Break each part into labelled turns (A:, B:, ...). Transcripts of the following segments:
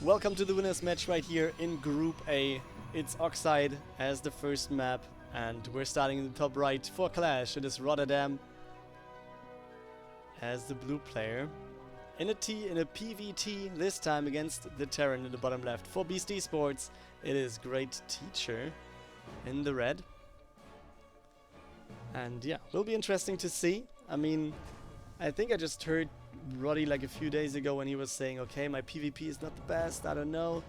A: Welcome to the winners match right here in Group A. It's Oxide as the first map, and we're starting in the top right for Qlash. It is RotterdaM as the blue player. In a PVT, this time against the Terran in the bottom left. For BeAsT Esports, it is GreatTeacher in the red. And yeah, will be interesting to see. I mean, I think I just heard Roddy like a few days ago when he was saying, okay, my PvP is not the best, I don't know.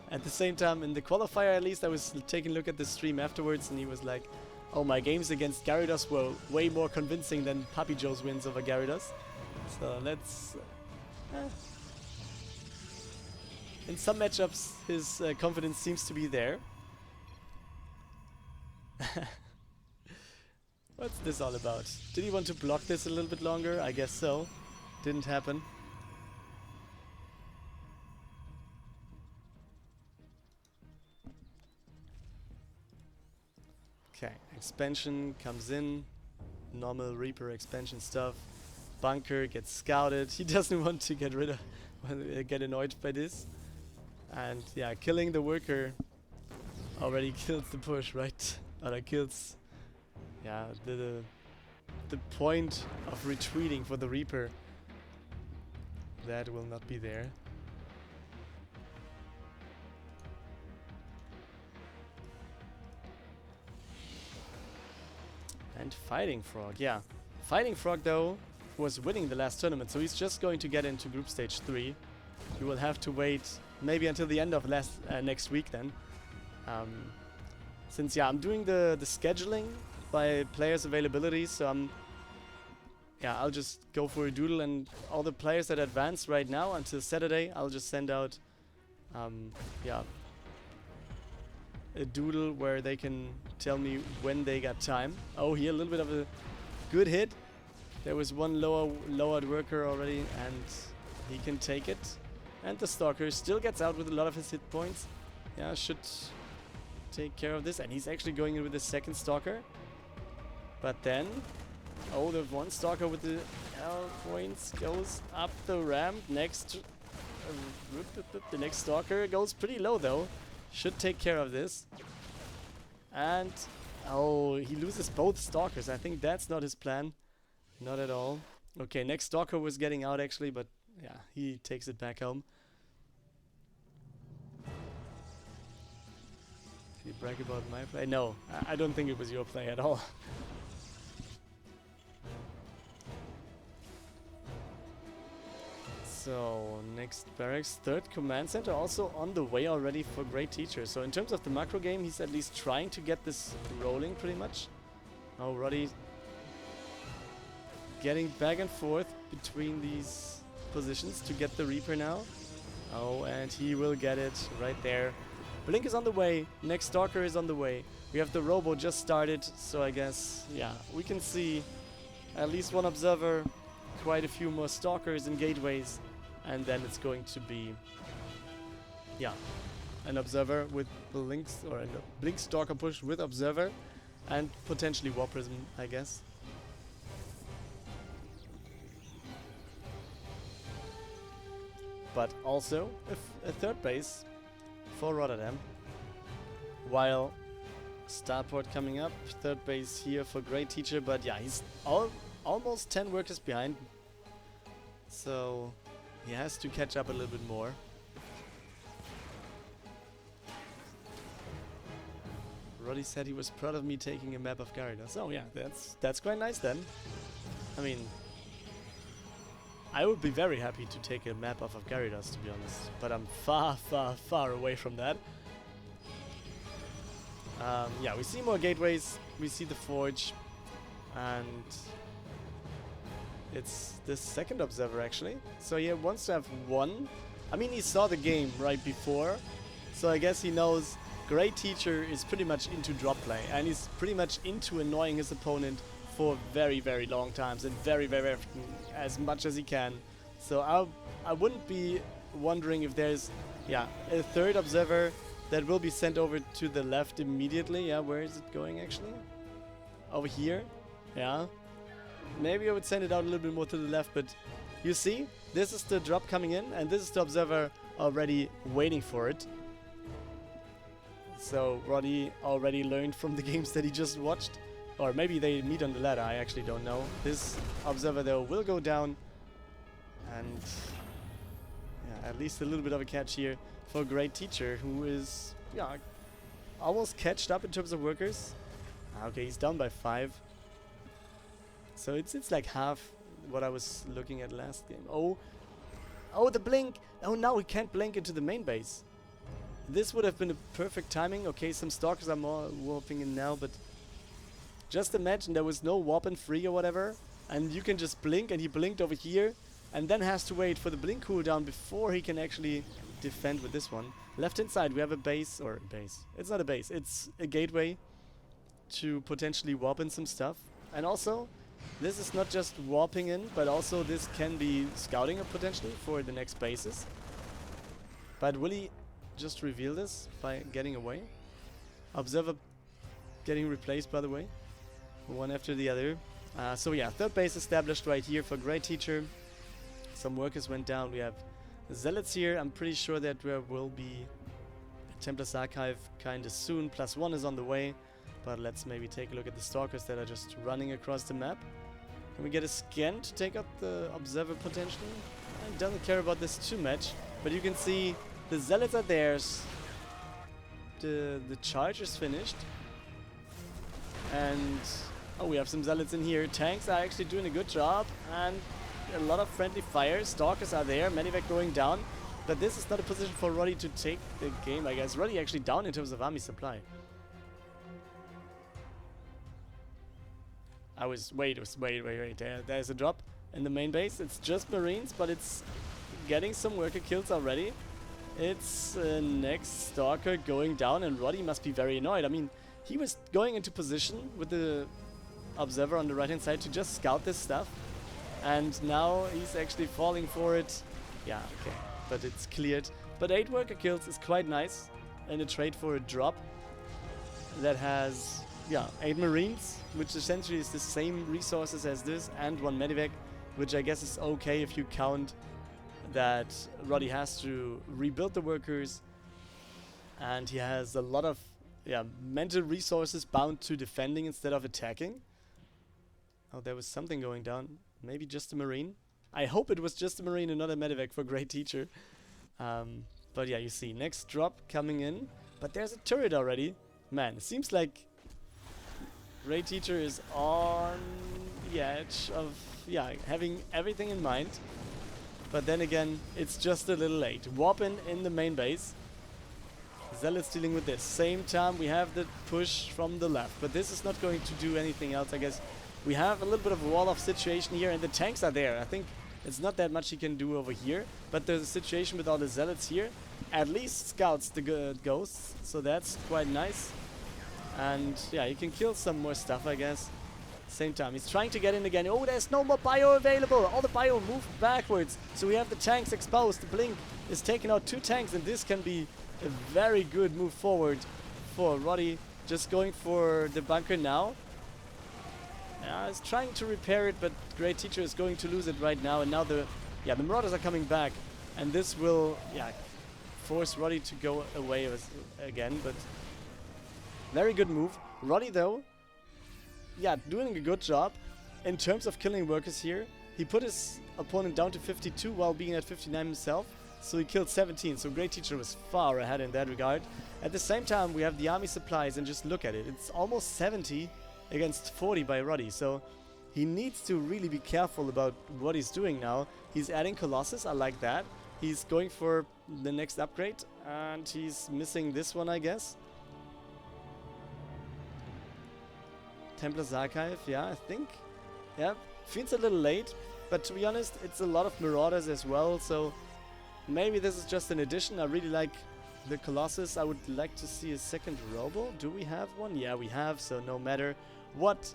A: At the same time, in the qualifier at least, I was taking a look at the stream afterwards and he was like, oh, my games against Gyarados were way more convincing than Puppy Joe's wins over Gyarados. So let's... in some matchups, his confidence seems to be there. What's this all about? Did he want to block this a little bit longer? I guess so. Didn't happen. Okay, expansion comes in. Normal Reaper expansion stuff. Bunker gets scouted. He doesn't want to get rid of... get annoyed by this. And yeah, killing the worker already kills the push, right? Or that kills... yeah, the point of retreating for the Reaper, that will not be there. And Fighting Frog, yeah. Fighting Frog, though, was winning the last tournament, so he's just going to get into Group Stage 3. You will have to wait maybe until the end of next week then. Since, yeah, I'm doing the scheduling by players' availability, so I'll just go for a doodle, and all the players that advance right now until Saturday, I'll just send out a doodle where they can tell me when they got time. Oh, here a little bit of a good hit. There was one lowered worker already, and he can take it. And the Stalker still gets out with a lot of his hit points. Yeah, should take care of this, and he's actually going in with the second Stalker. But then, oh, the one Stalker with the L points goes up the ramp. The next Stalker goes pretty low though. Should take care of this. And, oh, he loses both Stalkers. I think that's not his plan. Not at all. Okay, next Stalker was getting out actually, but yeah, he takes it back home. Did you brag about my play? No, I don't think it was your play at all. So, next barracks, third command center, also on the way already for GreatTeacher. So in terms of the macro game, he's at least trying to get this rolling pretty much. Oh, Roddy getting back and forth between these positions to get the Reaper now. Oh, and he will get it right there. Blink is on the way, next Stalker is on the way. We have the Robo just started, so I guess, yeah, we can see at least one Observer, quite a few more Stalkers and Gateways. And then it's going to be, yeah, an Observer with Blinks, or a Blink Stalker push with Observer, and potentially War Prism, I guess. But also a third base for RotterdaM. While Starport coming up, third base here for GreatTeacher, but yeah, he's almost 10 workers behind. So he has to catch up a little bit more. Roddy said he was proud of me taking a map of Gyarados. Oh yeah, that's quite nice then. I mean, I would be very happy to take a map off of Gyarados, to be honest. But I'm far, far, far away from that. Yeah, we see more gateways, we see the Forge, and it's the second Observer actually. So he wants to have one. I mean, he saw the game right before, so I guess he knows GreatTeacher is pretty much into drop play, and he's pretty much into annoying his opponent for very, very long times, and very, very often, as much as he can. So I wouldn't be wondering if there's, yeah, a third Observer that will be sent over to the left immediately. Yeah, where is it going actually? Over here? Yeah. Maybe I would send it out a little bit more to the left, but you see, this is the drop coming in, and this is the observer already waiting for it. So Roddy already learned from the games that he just watched. Or maybe they meet on the ladder, I actually don't know. This observer though will go down. And yeah, at least a little bit of a catch here for GreatTeacher, who is almost catched up in terms of workers. Okay, he's down by 5. So it's like half what I was looking at last game. Oh, the blink! Oh, now he can't blink into the main base. This would have been a perfect timing. Okay, some stalkers are more warping in now, but just imagine there was no warp and free or whatever, and you can just blink, and he blinked over here, and then has to wait for the blink cooldown before he can actually defend with this one. Left hand side we have a base, or base. It's not a base, it's a gateway to potentially warp in some stuff. And also, this is not just warping in, but also this can be scouting potentially for the next bases. But will he just reveal this by getting away? Observer getting replaced, by the way. One after the other. So yeah, third base established right here for GreatTeacher. Some workers went down. We have Zealots here. I'm pretty sure that there will be a Templar's Archive kind of soon. +1 is on the way. But let's maybe take a look at the Stalkers that are just running across the map. Can we get a scan to take out the Observer potentially? I don't care about this too much. But you can see the Zealots are theirs. The charge is finished. And oh, we have some Zealots in here. Tanks are actually doing a good job. And a lot of friendly fire. Stalkers are there. Medivac going down. But this is not a position for Roddy to take the game, I guess. Roddy actually down in terms of army supply. Wait. There's a drop in the main base. It's just Marines, but it's getting some worker kills already. It's next Stalker going down, and Roddy must be very annoyed. I mean, he was going into position with the Observer on the right hand side to just scout this stuff. And now he's actually falling for it. Yeah, okay. But it's cleared. But 8 worker kills is quite nice. And a trade for a drop that has 8 Marines, which essentially is the same resources as this, and 1 Medivac, which I guess is okay if you count that Roddy has to rebuild the workers, and he has a lot of mental resources bound to defending instead of attacking. Oh, there was something going down. Maybe just a Marine. I hope it was just a Marine and not a Medivac for GreatTeacher. But yeah, you see, next drop coming in, but there's a turret already. Man, it seems like GreatTeacher is on the edge of having everything in mind. But then again, it's just a little late. Warpin in the main base. Zealots dealing with this. Same time we have the push from the left, but this is not going to do anything else, I guess. We have a little bit of a wall-off situation here, and the tanks are there. I think it's not that much he can do over here, but there's a situation with all the Zealots here. At least scouts the ghosts, so that's quite nice. And yeah, he can kill some more stuff, I guess. Same time, he's trying to get in again. Oh, there's no more bio available. All the bio moved backwards. So we have the tanks exposed. The Blink is taking out 2 tanks, and this can be a very good move forward for Roddy. Just going for the bunker now. He's trying to repair it, but GreatTeacher is going to lose it right now. And now the Marauders are coming back. And this will force Roddy to go away again. But very good move. Roddy, though, doing a good job in terms of killing workers here. He put his opponent down to 52 while being at 59 himself. So he killed 17. So GreatTeacher was far ahead in that regard. At the same time, we have the army supplies, and just look at it. It's almost 70 against 40 by Roddy. So he needs to really be careful about what he's doing now. He's adding Colossus. I like that. He's going for the next upgrade, and he's missing this one, I guess. Templar's Archive, I think. Feels a little late, but to be honest, it's a lot of Marauders as well, so maybe this is just an addition. I really like the Colossus. I would like to see a second Robo. Do we have one? Yeah, we have, so no matter what,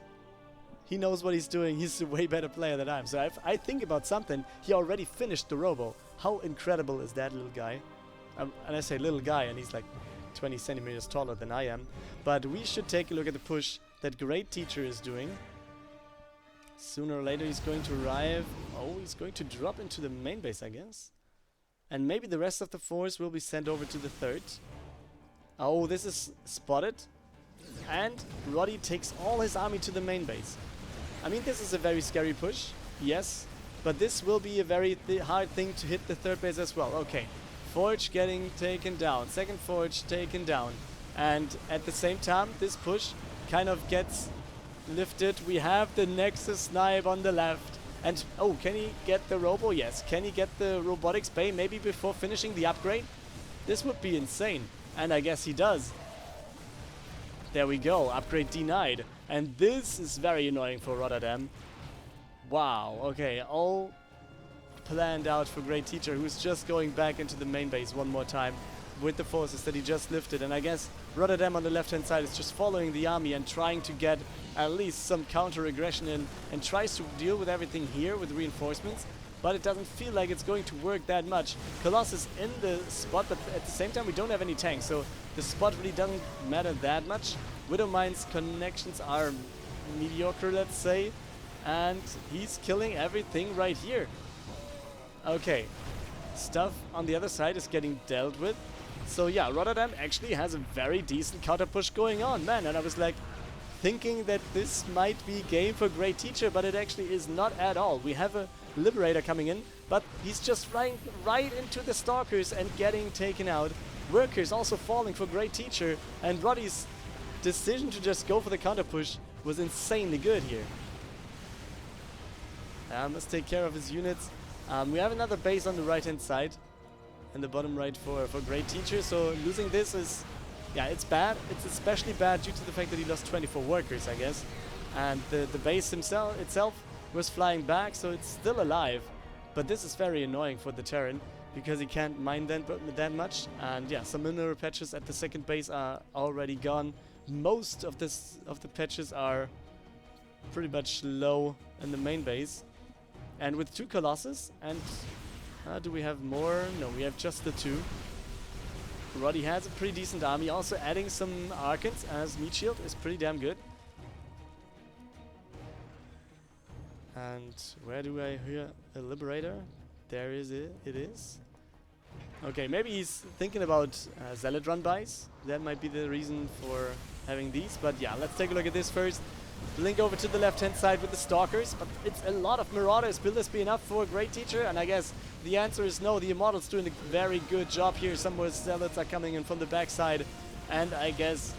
A: he knows what he's doing. He's a way better player than I am. So if I think about something, he already finished the Robo. How incredible is that little guy? And I say little guy, and he's like 20 centimeters taller than I am. But we should take a look at the push that GreatTeacher is doing. Sooner or later he's going to arrive. Oh, he's going to drop into the main base, I guess. And maybe the rest of the force will be sent over to the third. Oh, this is spotted. And Roddy takes all his army to the main base. I mean, this is a very scary push, yes. But this will be a very hard thing to hit the third base as well. Okay, Forge getting taken down. Second Forge taken down. And at the same time, this push kind of gets lifted. We have the Nexus snipe on the left. And, oh, can he get the Robo? Yes. Can he get the Robotics Bay maybe before finishing the upgrade? This would be insane. And I guess he does. There we go. Upgrade denied. And this is very annoying for RotterdaM. Wow. Okay. All planned out for GreatTeacher, who's just going back into the main base one more time with the forces that he just lifted. And I guess RotterdaM on the left-hand side is just following the army and trying to get at least some counter-aggression in and tries to deal with everything here with reinforcements. But it doesn't feel like it's going to work that much. Colossus in the spot, but at the same time we don't have any tanks, so the spot really doesn't matter that much. Widowmine's connections are mediocre, let's say, and he's killing everything right here. Okay, stuff on the other side is getting dealt with. So yeah, RotterdaM actually has a very decent counter push going on, man, and I was like thinking that this might be game for GreatTeacher, but it actually is not at all. We have a Liberator coming in, but he's just flying right into the Stalkers and getting taken out. Workers also falling for GreatTeacher, and Roddy's decision to just go for the counter push was insanely good here. Must take care of his units. We have another base on the right hand side and the bottom right for GreatTeacher, so losing this is, yeah, it's bad. It's especially bad due to the fact that he lost 24 workers, I guess, and the base itself was flying back, so it's still alive. But this is very annoying for the Terran because he can't mine that much. And yeah, some mineral patches at the second base are already gone. Most of the patches are pretty much low in the main base. And with 2 Colossus, and do we have more? No, we have just the 2. Roddy has a pretty decent army. Also adding some Archons as meat shield is pretty damn good. And where do I hear a Liberator? There is it. It is. Okay, maybe he's thinking about Zealot run-bys. That might be the reason for having these. But yeah, let's take a look at this first. Link over to the left-hand side with the Stalkers. But it's a lot of Marauders. Will this be enough for GreatTeacher? And I guess the answer is no. The Immortal's doing a very good job here. Some more Zealots are coming in from the backside. And I guess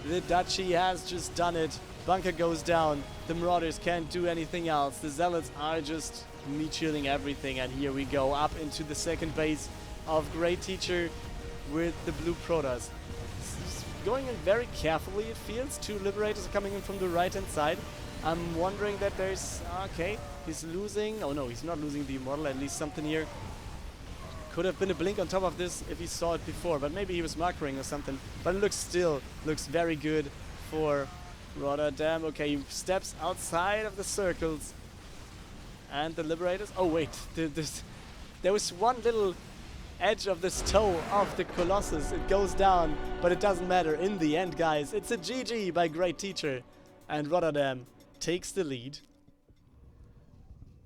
A: the Duchy has just done it. Bunker goes down. The Marauders can't do anything else. The Zealots are just meat shielding everything. And here we go up into the second base of GreatTeacher with the blue Protoss. He's going in very carefully, it feels. 2 Liberators are coming in from the right hand side. I'm wondering that there's... Okay, he's losing... Oh no, he's not losing the Immortal. At least something here. Could have been a blink on top of this if he saw it before. But maybe he was markering or something. But it looks very good for RotterdaM. Okay, he steps outside of the circles. And the Liberators... Oh wait, there was one little edge of this toe of the Colossus. It goes down, but it doesn't matter. In the end, guys, it's a GG by GreatTeacher. And RotterdaM takes the lead.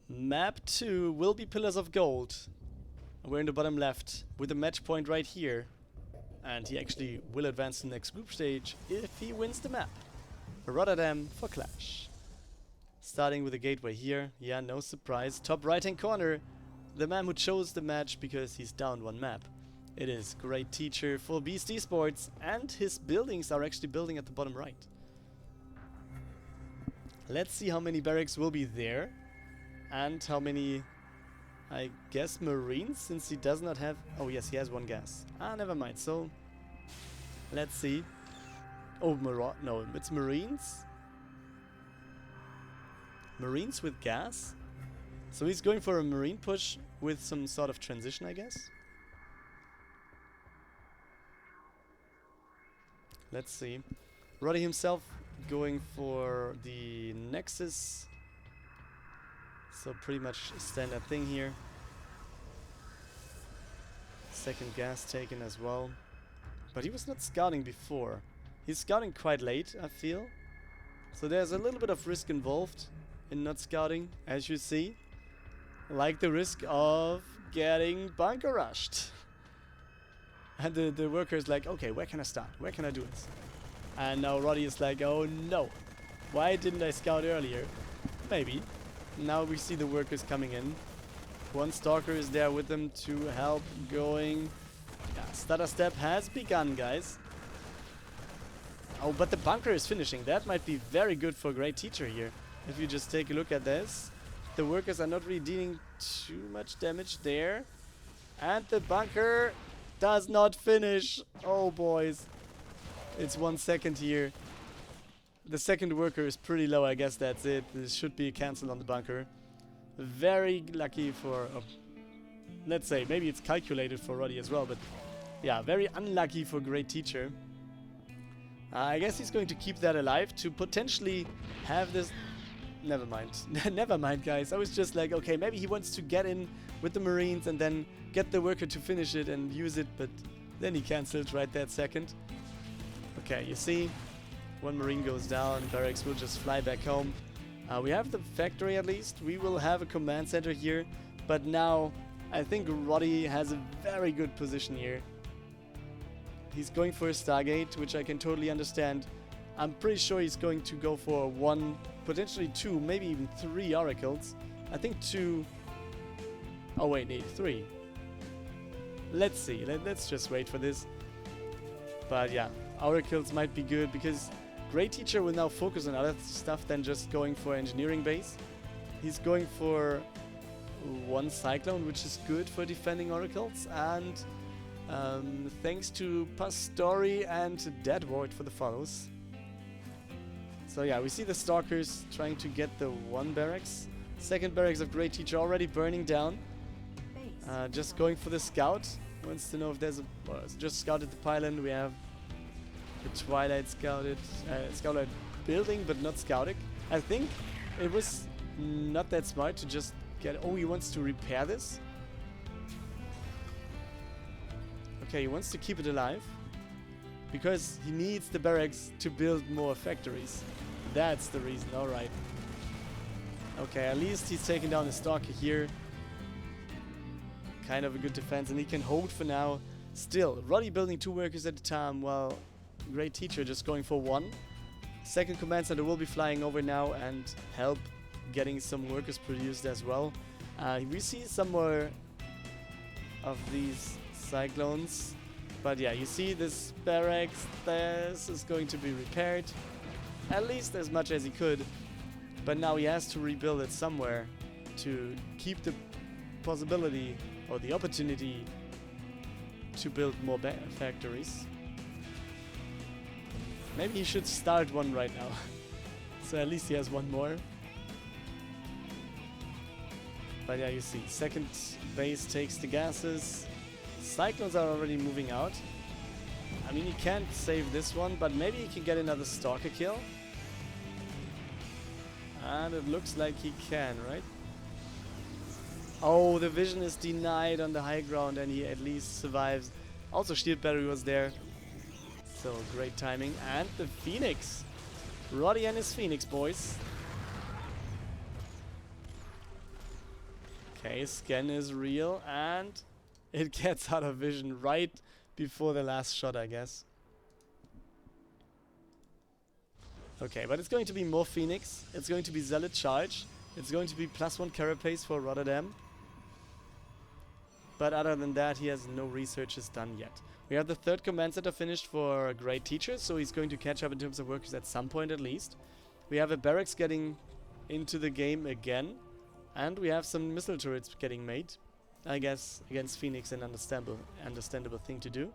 A: Map 2 will be Pillars of Gold. We're in the bottom left with a match point right here. And he actually will advance to the next group stage if he wins the map. RotterdaM for Qlash. Starting with a gateway here. Yeah, no surprise. Top right hand corner. The man who chose the match because he's down 1 map. It is GreatTeacher for BeAsT Esports, and his buildings are actually building at the bottom right. Let's see how many barracks will be there. And how many, I guess, Marines, since he does not have... Oh yes, he has 1 gas. Never mind. So, let's see. Oh, no, it's Marines. Marines with gas. So he's going for a Marine push with some sort of transition, I guess. Let's see. Roddy himself going for the Nexus. So pretty much a standard thing here. Second gas taken as well. But he was not scouting before. He's scouting quite late, I feel. So there's a little bit of risk involved. in not scouting, as you see. Like the risk of getting bunker rushed. And the worker is like, okay, where can I start? Where can I do this? And now Roddy is like, oh no. Why didn't I scout earlier? Maybe. Now we see the workers coming in. One stalker is there with them to help going. Yeah, stutter step has begun, guys. Oh, but the bunker is finishing. That might be very good for GreatTeacher here. If you just take a look at this. The workers are not really dealing too much damage there. And the bunker does not finish. Oh, boys. It's 1 second here. The second worker is pretty low. I guess that's it. This should be a cancel on the bunker. Very lucky for... let's say, maybe it's calculated for Roddy as well. But yeah, very unlucky for GreatTeacher. I guess he's going to keep that alive to potentially have this... Never mind. Never mind, guys. I was just like, okay, maybe he wants to get in with the Marines and then get the worker to finish it and use it, but then he cancelled right that second. Okay, you see, one Marine goes down, barracks will just fly back home. We have the factory at least. We will have a command center here, but now I think Roddy has a very good position here. He's going for a Stargate, which I can totally understand. I'm pretty sure he's going to go for 1, potentially 2, maybe even 3 oracles. I think 2... Oh wait, need 3. Let's see. Let's just wait for this. But yeah, oracles might be good because GreatTeacher will now focus on other stuff than just going for engineering base. He's going for 1 cyclone, which is good for defending oracles, and thanks to Pastori and Dead Void for the follows. So yeah, we see the stalkers trying to get the 1 barracks. Second barracks of GreatTeacher already burning down. Just going for the scout. Wants to know if there's a... Well, just scouted the pylon. We have the Twilight scouted. Scouted building, but not scouting. I think it was not that smart to just get... Oh, he wants to repair this. Okay, he wants to keep it alive. Because he needs the barracks to build more factories. That's the reason, alright. Okay, at least he's taking down a stalker here. Kind of a good defense, and he can hold for now. Still, Roddy building 2 workers at a time, while GreatTeacher just going for 1. Second command center will be flying over now and help getting some workers produced as well. We see some more of these cyclones. But yeah, you see this barracks, this is going to be repaired. At least as much as he could. But now he has to rebuild it somewhere to keep the possibility or the opportunity to build more factories. Maybe he should start 1 right now. So at least he has 1 more. But yeah, you see, second base takes the gases. Cyclones are already moving out. I mean, he can't save this one, but maybe he can get another stalker kill. And it looks like he can, right? Oh, the vision is denied on the high ground and he at least survives. Also, shield battery was there. So, great timing. And the Phoenix. Roddy and his Phoenix, boys. Okay, scan is real and it gets out of vision right before the last shot, I guess. Okay, but it's going to be more Phoenix. It's going to be Zealot Charge. It's going to be +1 carapace for RotterdaM. But other than that, he has no researches done yet. We have the 3rd command center finished for GreatTeacher, so he's going to catch up in terms of workers at some point at least. We have a barracks getting into the game again. And we have some missile turrets getting made. I guess against Phoenix, an understandable thing to do.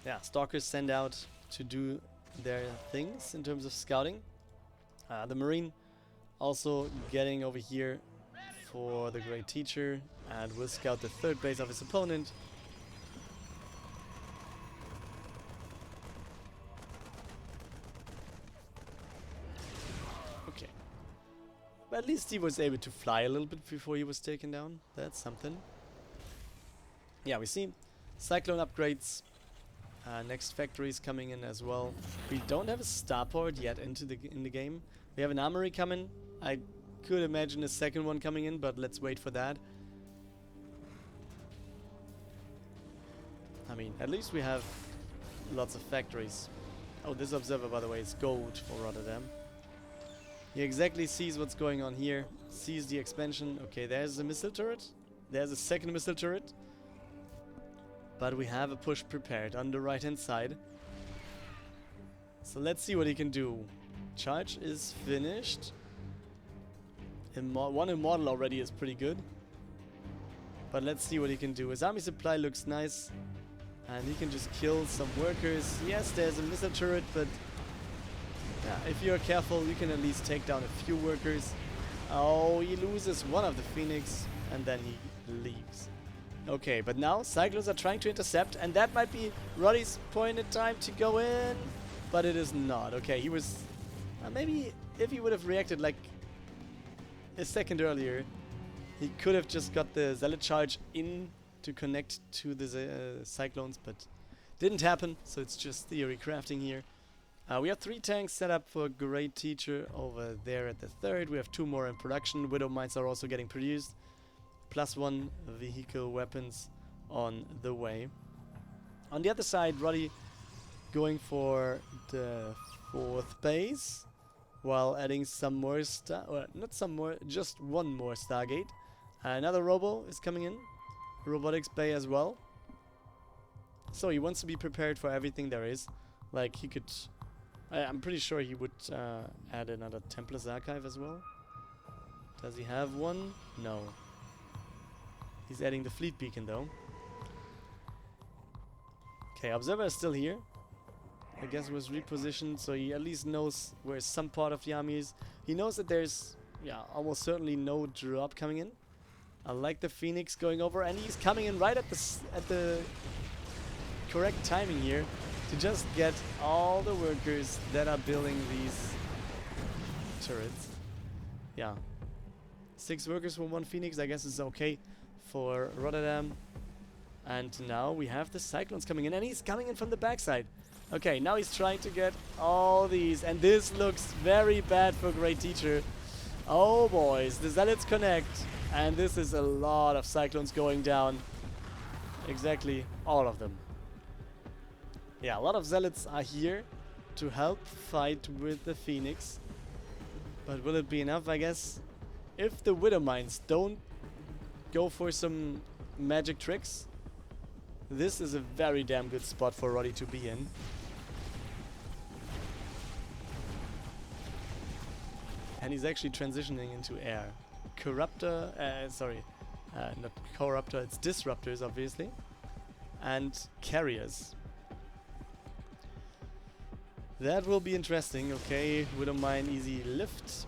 A: Yeah, stalkers send out to do their things in terms of scouting. The Marine also getting over here for the GreatTeacher and will scout the 3rd base of his opponent. Okay. But at least he was able to fly a little bit before he was taken down. That's something. Yeah, we see Cyclone upgrades. Next factory is coming in as well. We don't have a starport yet in the game. We have an armory coming. I could imagine a second one coming in, but let's wait for that. I mean, at least we have lots of factories. Oh, this observer, by the way, is gold for Rotterdam. He exactly sees what's going on here. Sees the expansion. Okay, there's a missile turret. There's a second missile turret. But we have a push prepared on the right hand side. So let's see what he can do. Charge is finished. One immortal already is pretty good. But let's see what he can do. His army supply looks nice. And he can just kill some workers. Yes, there's a missile turret, but yeah, if you're careful, you can at least take down a few workers. Oh, he loses one of the Phoenix, and then he leaves. Okay, but now Cyclones are trying to intercept, and that might be Roddy's point in time to go in, but it is not. Okay, he was... maybe if he would have reacted like a second earlier, he could have just got the Zealot charge in to connect to the Cyclones, but didn't happen, so it's just theory crafting here. We have 3 tanks set up for GreatTeacher over there at the third. We have 2 more in production. Widow mines are also getting produced. +1 vehicle weapons on the way. On the other side, Roddy going for the 4th base, while adding some more not some more, just 1 more Stargate. Another Robo is coming in. Robotics bay as well. So he wants to be prepared for everything there is. Like he could... I'm pretty sure he would add another Templar's Archive as well. Does he have one? No. He's adding the Fleet Beacon though. Okay, Observer is still here. I guess it was repositioned, so he at least knows where some part of the army is. He knows that there's, yeah, almost certainly no drop coming in. I like the Phoenix going over, and he's coming in right at the correct timing here to just get all the workers that are building these turrets. Yeah. 6 workers for 1 Phoenix, I guess is okay for Rotterdam. And now we have the Cyclones coming in, and he's coming in from the backside. Okay, now he's trying to get all these, and this looks very bad for GreatTeacher. Oh boys, the Zealots connect, and this is a lot of Cyclones going down. Exactly all of them. Yeah, a lot of Zealots are here to help fight with the Phoenix. But will it be enough, I guess? If the Widow Mines don't go for some magic tricks, this is a very damn good spot for Roddy to be in. And he's actually transitioning into air. Corruptor, not Corruptor, it's Disruptors, obviously. And Carriers. That will be interesting. Okay, Widow Mine, easy lift.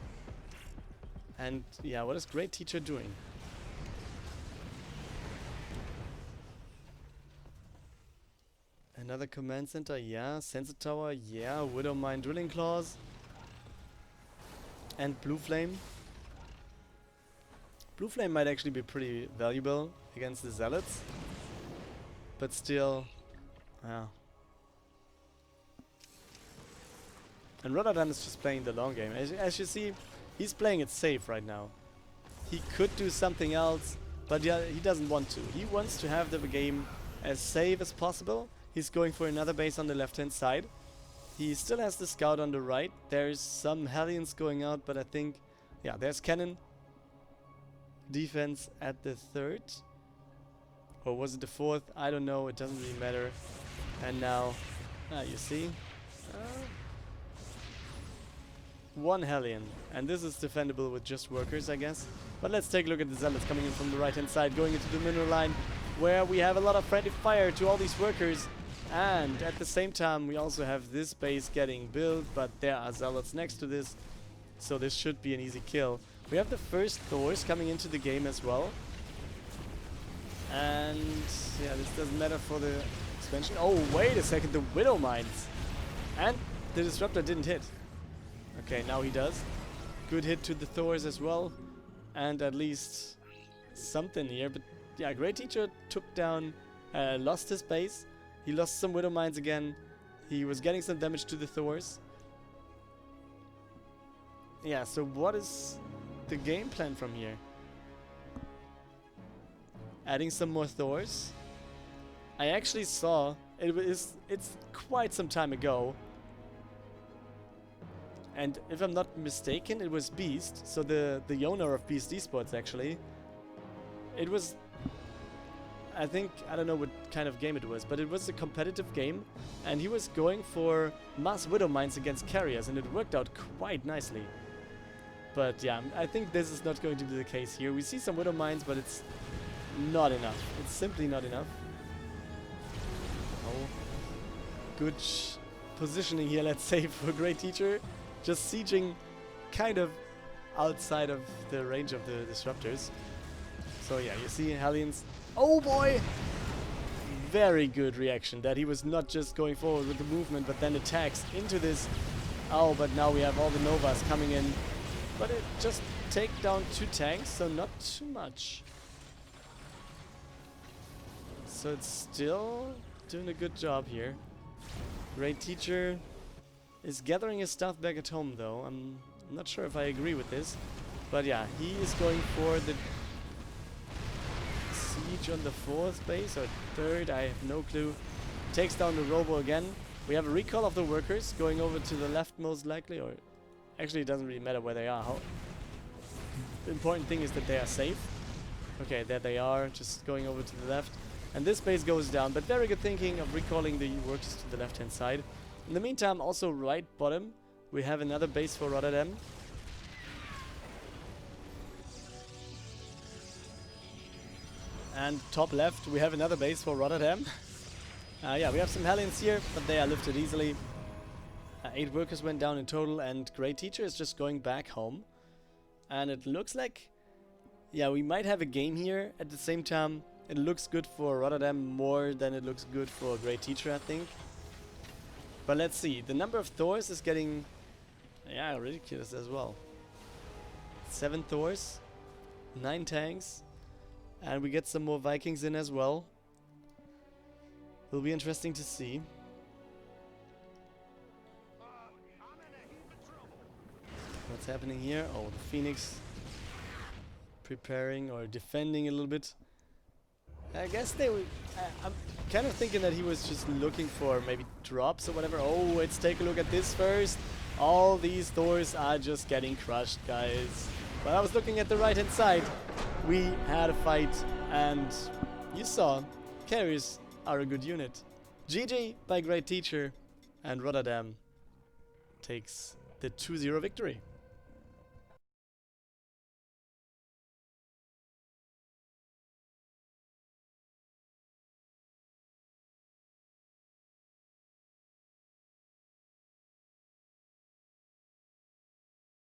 A: And yeah, what is GreatTeacher doing? Another command center, yeah. Sensor tower, yeah. Widow Mine, drilling claws. And Blue Flame. Blue Flame might actually be pretty valuable against the Zealots. But still, yeah. And RotterdaM is just playing the long game. As you see, he's playing it safe right now. He could do something else, but yeah, he doesn't want to. He wants to have the game as safe as possible. He's going for another base on the left-hand side. He still has the scout on the right. There's some Hellions going out, but I think, yeah, there's cannon. Defense at the 3rd. Or was it the 4th? I don't know. It doesn't really matter. And now, you see? 1 Hellion. And this is defendable with just workers, I guess. But let's take a look at the Zealots coming in from the right-hand side, going into the mineral line, where we have a lot of friendly fire to all these workers. And at the same time, we also have this base getting built, but there are Zealots next to this. So this should be an easy kill. We have the first Thors coming into the game as well. And yeah, this doesn't matter for the expansion. Oh, wait a second, the Widow Mines. And the Disruptor didn't hit. Okay, now he does. Good hit to the Thors as well. And at least something here. But yeah, GreatTeacher took down, lost his base. He lost some Widow Mines again. He was getting some damage to the Thors. Yeah, so what is the game plan from here? Adding some more Thors. I actually saw, it's quite some time ago. And if I'm not mistaken, it was BeAsT, so the owner of BeAsT Esports actually. It was, I think, I don't know what kind of game it was, but it was a competitive game, and he was going for mass Widow Mines against carriers, and it worked out quite nicely. But yeah, I think this is not going to be the case here. We see some Widow Mines, but it's not enough. It's simply not enough. Oh, good positioning here, let's say, for GreatTeacher. Just sieging kind of outside of the range of the disruptors. So yeah, you see Hellions. Oh boy! Very good reaction that he was not just going forward with the movement, but then attacks into this. Oh, but now we have all the Novas coming in. But it just take down 2 tanks, so not too much. So it's still doing a good job here. GreatTeacher is gathering his stuff back at home, though. I'm not sure if I agree with this. But yeah, he is going for the siege on the 4th base, or 3rd, I have no clue. Takes down the Robo again. We have a recall of the workers going over to the left most likely, or actually it doesn't really matter where they are. The important thing is that they are safe. Okay, there they are, just going over to the left. And this base goes down, but very good thinking of recalling the workers to the left-hand side. In the meantime, also right bottom, we have another base for RotterdaM. And top left, we have another base for RotterdaM. Yeah, we have some Hellions here, but they are lifted easily. 8 workers went down in total, and GreatTeacher is just going back home. And it looks like, yeah, we might have a game here. At the same time, it looks good for RotterdaM more than it looks good for GreatTeacher, I think. But let's see. The number of Thors is getting, yeah, ridiculous as well. 7 Thors, 9 tanks, and we get some more Vikings in as well. Will be interesting to see. What's happening here? Oh, the Phoenix preparing or defending a little bit. I guess they would. I'm kind of thinking that he was just looking for maybe drops or whatever. Oh, let's take a look at this first. All these Thors are just getting crushed, guys. But I was looking at the right-hand side. We had a fight, and you saw, carriers are a good unit. GG by GreatTeacher, and RotterdaM takes the 2-0 victory.